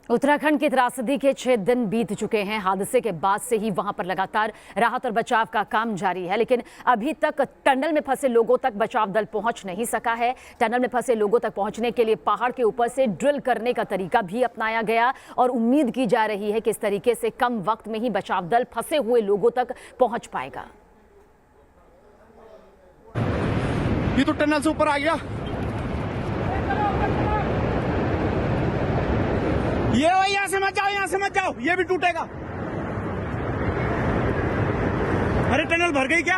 उत्तराखंड की त्रासदी के 6 दिन बीत चुके हैं। हादसे के बाद से ही वहां पर लगातार राहत और बचाव का काम जारी है, लेकिन अभी तक टनल में फंसे लोगों तक बचाव दल पहुंच नहीं सका है। टनल में फंसे लोगों तक पहुंचने के लिए पहाड़ के ऊपर से ड्रिल करने का तरीका भी अपनाया गया और उम्मीद की जा रही है कि इस तरीके से कम वक्त में ही बचाव दल फंसे हुए लोगों तक पहुंच पाएगा। ये तो टनल से ऊपर आ गया। ये भाई यहाँ से मत जाओ, यहाँ से मत जाओ, ये भी टूटेगा। अरे टनल भर गई क्या?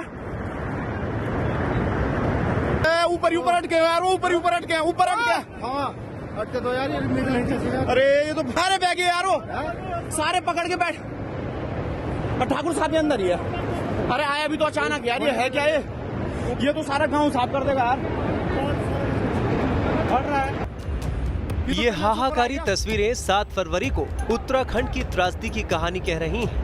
ऊपर ऊपर अटके यार, ऊपर ऊपर अटके, ऊपर अटके। हाँ अटके तो यार, ये अरे ये तो सारे बैग यार, वो सारे पकड़ के बैठ। ठाकुर साहब के अंदर ही है। अरे आया भी तो अचानक यार, ये है क्या? ये तो सारा गांव साफ कर देगा यार। हट रहा है। ये हाहाकारी तस्वीरें 7 फरवरी को उत्तराखंड की त्रासदी की कहानी कह रही हैं।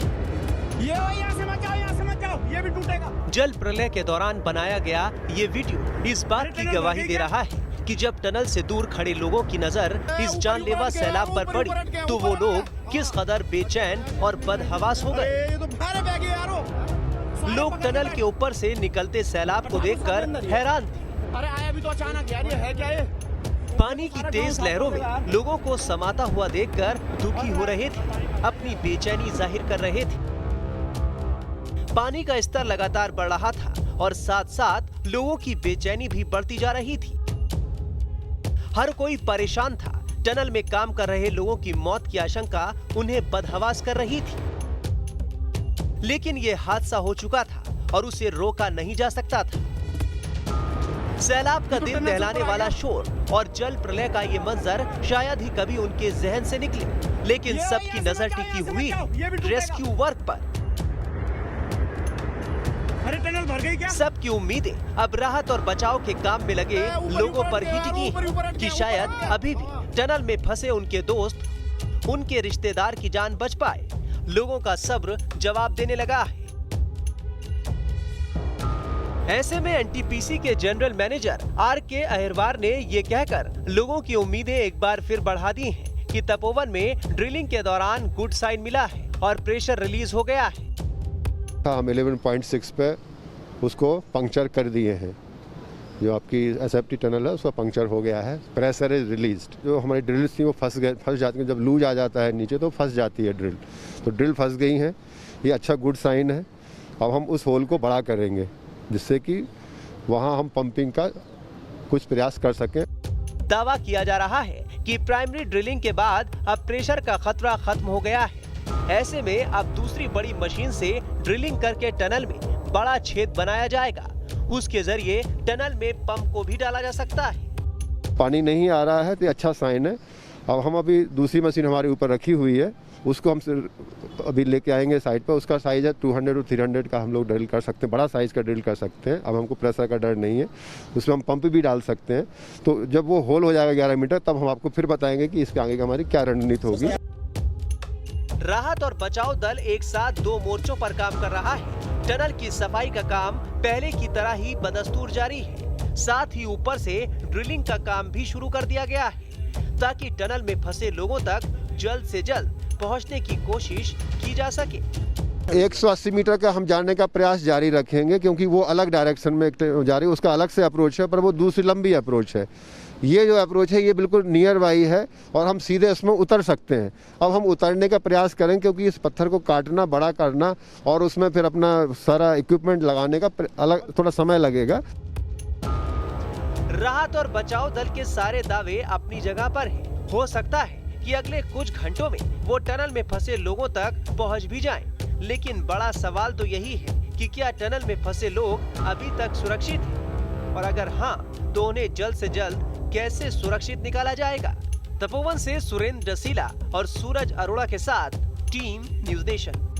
ये यहाँ से मत जाओ, यहाँ से मत जाओ, ये भी टूटेगा। जल प्रलय के दौरान बनाया गया ये वीडियो इस बात की गवाही दे रहा है कि जब टनल से दूर खड़े लोगों की नजर इस जानलेवा सैलाब पर पड़ी तो वो लोग किस कदर बेचैन और बदहवास हो गए। लोग टनल के ऊपर से निकलते सैलाब को देखकर हैरान थे। अरे आया भी तो अचानक यार, ये है क्या? ये पानी की तेज लहरों में लोगों को समाता हुआ देखकर दुखी हो रहे थे, अपनी बेचैनी जाहिर कर रहे थे। पानी का स्तर लगातार बढ़ रहा था और साथ साथ लोगों की बेचैनी भी बढ़ती जा रही थी। हर कोई परेशान था। टनल में काम कर रहे लोगों की मौत की आशंका उन्हें बदहवास कर रही थी, लेकिन ये हादसा हो चुका था और उसे रोका नहीं जा सकता था। सैलाब का दिल दहलाने वाला शोर और जल प्रलय का ये मंजर शायद ही कभी उनके जहन से निकले, लेकिन सबकी नजर टिकी हुई रेस्क्यू वर्क पर। अरे टनल भर गई क्या? सबकी उम्मीदें अब राहत और बचाव के काम में लगे लोगों पर ही टिकी हैं कि शायद अभी भी टनल में फंसे उनके दोस्त, उनके रिश्तेदार की जान बच पाए। लोगों का सब्र जवाब देने लगा है। ऐसे में एनटीपीसी के जनरल मैनेजर आर.के. अहिरवार ने ये कहकर लोगों की उम्मीदें एक बार फिर बढ़ा दी हैं कि तपोवन में ड्रिलिंग के दौरान गुड साइन मिला है और प्रेशर रिलीज हो गया है। हम 11.6 पे उसको पंक्चर कर दिए हैं। जो आपकी एसएफटी टनल है उसका पंक्चर हो गया है, प्रेशर इज रिलीज्ड। जो हमारी ड्रिल्स थी वो फंस जाती है, जब लूज आ जाता है नीचे तो फंस जाती है ड्रिल, तो ड्रिल फंस गई है। ये अच्छा गुड साइन है। अब हम उस होल को बड़ा करेंगे जिससे कि वहां हम पंपिंग का कुछ प्रयास कर सकें। दावा किया जा रहा है कि प्राइमरी ड्रिलिंग के बाद अब प्रेशर का खतरा खत्म हो गया है। ऐसे में अब दूसरी बड़ी मशीन से ड्रिलिंग करके टनल में बड़ा छेद बनाया जाएगा। उसके जरिए टनल में पंप को भी डाला जा सकता है। पानी नहीं आ रहा है तो अच्छा साइन है। अब हम अभी दूसरी मशीन हमारे ऊपर रखी हुई है, उसको हम अभी लेके आएंगे साइड पर। उसका साइज है 200 और 300 का हम लोग ड्रिल कर सकते हैं, बड़ा साइज का ड्रिल कर सकते हैं। अब हमको प्रेशर का डर नहीं है, उसमें हम पंप भी डाल सकते हैं। तो जब वो होल हो जाएगा 11 मीटर तब हम आपको फिर बताएंगे कि इसके आगे हमारी क्या रणनीति होगी। राहत और बचाव दल एक साथ 2 मोर्चों पर काम कर रहा है। टनल की सफाई का काम पहले की तरह ही बदस्तूर जारी है। साथ ही ऊपर से ड्रिलिंग का काम भी शुरू कर दिया गया है ताकि टनल में फंसे लोगों तक जल्द से जल्द पहुंचने की कोशिश की जा सके। 180 मीटर का हम जाने का प्रयास जारी रखेंगे, क्योंकि वो अलग डायरेक्शन में जा रही है, उसका अलग से अप्रोच है, पर वो दूसरी लंबी अप्रोच है। ये जो अप्रोच है ये बिल्कुल नियर बाई है और हम सीधे इसमें उतर सकते हैं। अब हम उतरने का प्रयास करें, क्योंकि इस पत्थर को काटना, बड़ा करना और उसमें फिर अपना सारा इक्विपमेंट लगाने का अलग थोड़ा समय लगेगा। राहत और बचाव दल के सारे दावे अपनी जगह पर हैं। हो सकता है कि अगले कुछ घंटों में वो टनल में फंसे लोगों तक पहुंच भी जाएं। लेकिन बड़ा सवाल तो यही है कि क्या टनल में फंसे लोग अभी तक सुरक्षित हैं? और अगर हाँ, तो उन्हें जल्द से जल्द कैसे सुरक्षित निकाला जाएगा? तपोवन से सुरेंद्र डसीला और सूरज अरोड़ा के साथ टीम न्यूज़ नेशन।